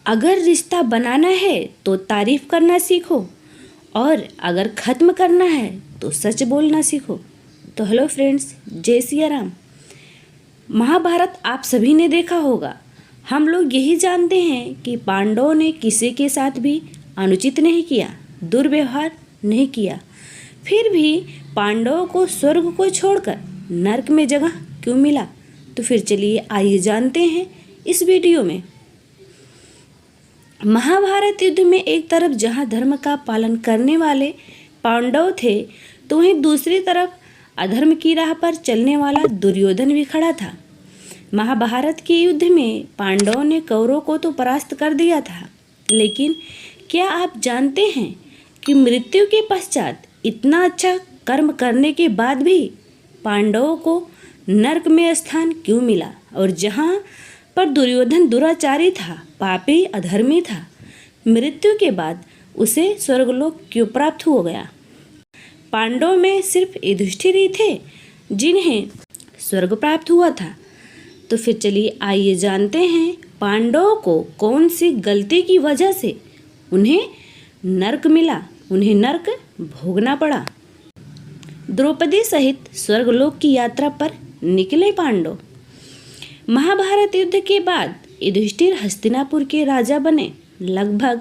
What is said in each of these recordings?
अगर रिश्ता बनाना है तो तारीफ करना सीखो, और अगर ख़त्म करना है तो सच बोलना सीखो। तो हेलो फ्रेंड्स, जय सिया राम। महाभारत आप सभी ने देखा होगा। हम लोग यही जानते हैं कि पांडवों ने किसी के साथ भी अनुचित नहीं किया, दुर्व्यवहार नहीं किया। फिर भी पांडवों को स्वर्ग को छोड़कर नरक में जगह क्यों मिला? तो फिर चलिए आइए जानते हैं इस वीडियो में। महाभारत युद्ध में एक तरफ जहां धर्म का पालन करने वाले पांडव थे, तो वहीं दूसरी तरफ अधर्म की राह पर चलने वाला दुर्योधन भी खड़ा था। महाभारत के युद्ध में पांडवों ने कौरवों को तो परास्त कर दिया था, लेकिन क्या आप जानते हैं कि मृत्यु के पश्चात इतना अच्छा कर्म करने के बाद भी पांडवों को नरक में स्थान क्यों मिला? और जहां पर दुर्योधन दुराचारी था, पापी, अधर्मी था, मृत्यु के बाद उसे स्वर्गलोक क्यों प्राप्त हो गया? पांडवों में सिर्फ युधिष्ठिर ही थे जिन्हें स्वर्ग प्राप्त हुआ था। तो फिर चलिए आइए जानते हैं पांडवों को कौन सी गलती की वजह से उन्हें नरक मिला, उन्हें नरक भोगना पड़ा। द्रौपदी सहित स्वर्गलोक की यात्रा पर निकले पांडव। महाभारत युद्ध के बाद युधिष्ठिर हस्तिनापुर के राजा बने। लगभग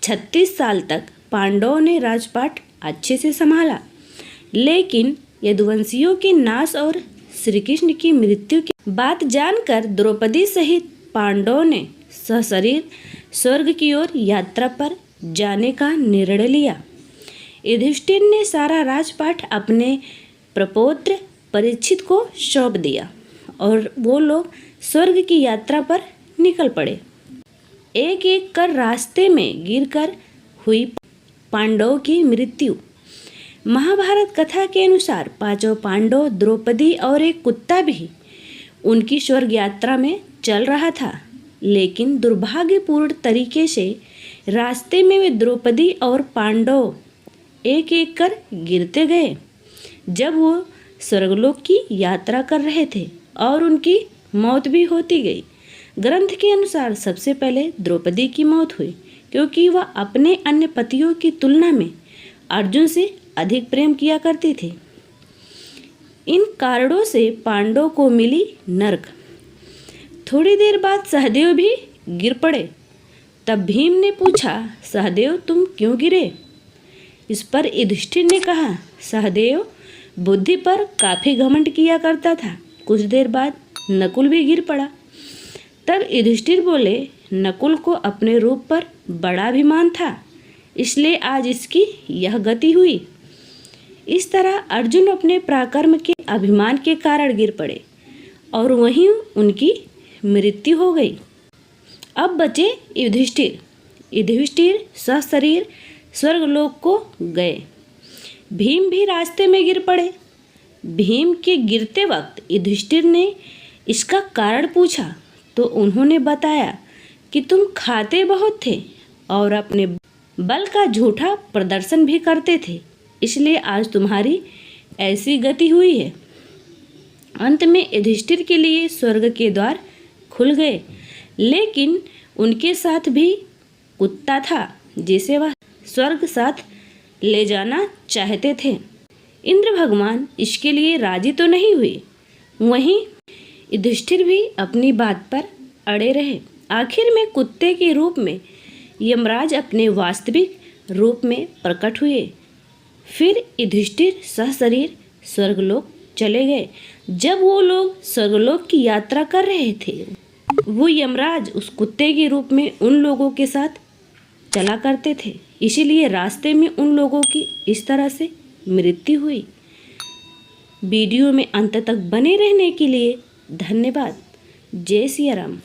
36 साल तक पांडवों ने राजपाट अच्छे से संभाला, लेकिन यदुवंशियों के नाश और श्री कृष्ण की मृत्यु की बात जानकर द्रौपदी सहित पांडवों ने सशरीर स्वर्ग की ओर यात्रा पर जाने का निर्णय लिया। युधिष्ठिर ने सारा राजपाट अपने प्रपौत्र परीक्षित को सौंप दिया और वो लोग स्वर्ग की यात्रा पर निकल पड़े। एक एक कर रास्ते में गिरकर हुई पांडवों की मृत्यु। महाभारत कथा के अनुसार पांचों पांडव, द्रौपदी और एक कुत्ता भी उनकी स्वर्ग यात्रा में चल रहा था, लेकिन दुर्भाग्यपूर्ण तरीके से रास्ते में वे द्रौपदी और पांडव एक एक कर गिरते गए जब वो स्वर्गलोक की यात्रा कर रहे थे, और उनकी मौत भी होती गई। ग्रंथ के अनुसार सबसे पहले द्रौपदी की मौत हुई, क्योंकि वह अपने अन्य पतियों की तुलना में अर्जुन से अधिक प्रेम किया करती थी। इन कारणों से पांडवों को मिली नरक। थोड़ी देर बाद सहदेव भी गिर पड़े। तब भीम ने पूछा, सहदेव तुम क्यों गिरे? इस पर युधिष्ठिर ने कहा, सहदेव बुद्धि पर काफी घमंड किया करता था। कुछ देर बाद नकुल भी गिर पड़ा। तब युधिष्ठिर बोले, नकुल को अपने रूप पर बड़ा अभिमान था, इसलिए आज इसकी यह गति हुई। इस तरह अर्जुन अपने पराक्रम के अभिमान के कारण गिर पड़े और वहीं उनकी मृत्यु हो गई। अब बचे युधिष्ठिर। युधिष्ठिर सशरीर स्वर्गलोक को गए। भीम भी रास्ते में गिर पड़े। भीम के गिरते वक्त युधिष्ठिर ने इसका कारण पूछा, तो उन्होंने बताया कि तुम खाते बहुत थे और अपने बल का झूठा प्रदर्शन भी करते थे, इसलिए आज तुम्हारी ऐसी गति हुई है। अंत में युधिष्ठिर के लिए स्वर्ग के द्वार खुल गए, लेकिन उनके साथ भी कुत्ता था जिसे वह स्वर्ग साथ ले जाना चाहते थे। इंद्र भगवान इसके लिए राजी तो नहीं हुए। वहीं युधिष्ठिर भी अपनी बात पर अड़े रहे। आखिर में कुत्ते के रूप में यमराज अपने वास्तविक रूप में प्रकट हुए। फिर युधिष्ठिर सशरीर स्वर्गलोक चले गए। जब वो लोग स्वर्गलोक की यात्रा कर रहे थे, वो यमराज उस कुत्ते के रूप में उन लोगों के साथ चला करते थे, इसीलिए रास्ते में उन लोगों की इस तरह से मृत्यु हुई। वीडियो में अंत तक बने रहने के लिए धन्यवाद। जय सिया राम।